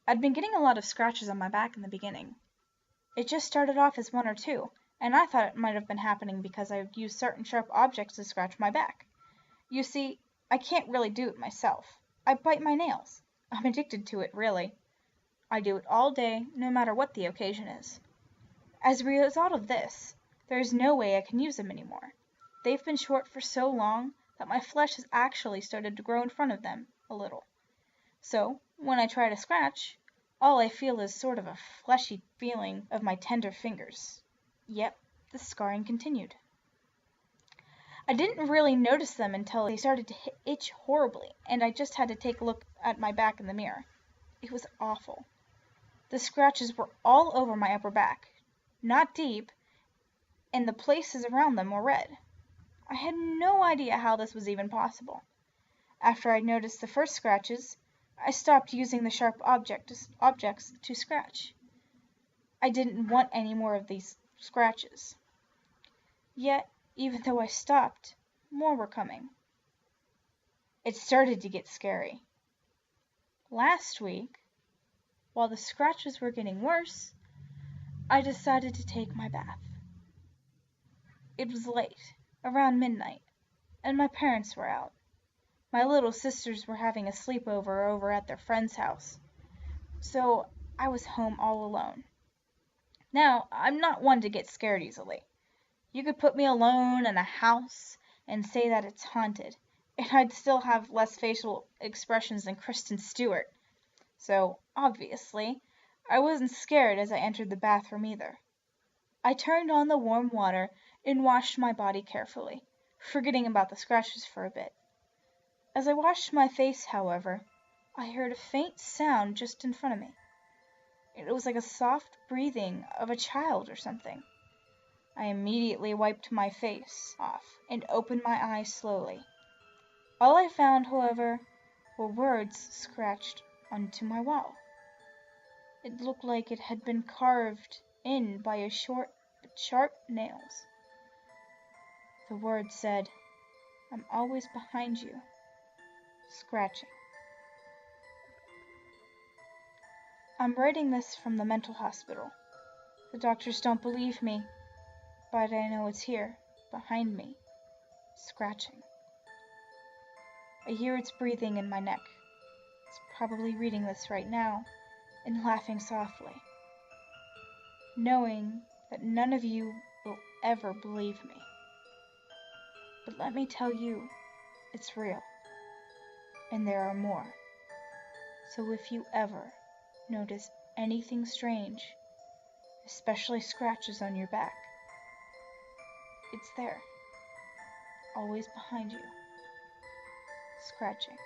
I'd been getting a lot of scratches on my back in the beginning. It just started off as one or two, and I thought it might have been happening because I used certain sharp objects to scratch my back. You see, I can't really do it myself. I bite my nails. I'm addicted to it, really. I do it all day, no matter what the occasion is. As a result of this, there is no way I can use them anymore. They've been short for so long that my flesh has actually started to grow in front of them a little. So, when I try to scratch, all I feel is sort of a fleshy feeling of my tender fingers. Yep, the scarring continued. I didn't really notice them until they started to itch horribly, and I just had to take a look at my back in the mirror. It was awful. The scratches were all over my upper back, not deep, and the places around them were red. I had no idea how this was even possible. After I noticed the first scratches, I stopped using the sharp objects to scratch. I didn't want any more of these scratches. Yet, even though I stopped, more were coming. It started to get scary. Last week, while the scratches were getting worse, I decided to take my bath. It was late, around midnight, and my parents were out. My little sisters were having a sleepover over at their friend's house, so I was home all alone. Now, I'm not one to get scared easily. You could put me alone in a house and say that it's haunted, and I'd still have less facial expressions than Kristen Stewart. So, obviously, I wasn't scared as I entered the bathroom either. I turned on the warm water and washed my body carefully, forgetting about the scratches for a bit. As I washed my face, however, I heard a faint sound just in front of me. It was like a soft breathing of a child or something. I immediately wiped my face off and opened my eyes slowly. All I found, however, were words scratched onto my wall. It looked like it had been carved in by a sharp nails. The words said, "I'm always behind you," scratching. I'm writing this from the mental hospital. The doctors don't believe me, but I know it's here, behind me, scratching. I hear its breathing in my neck. It's probably reading this right now and laughing softly, knowing that none of you will ever believe me. But let me tell you, it's real, and there are more. So if you ever notice anything strange, especially scratches on your back, it's there, always behind you, scratching.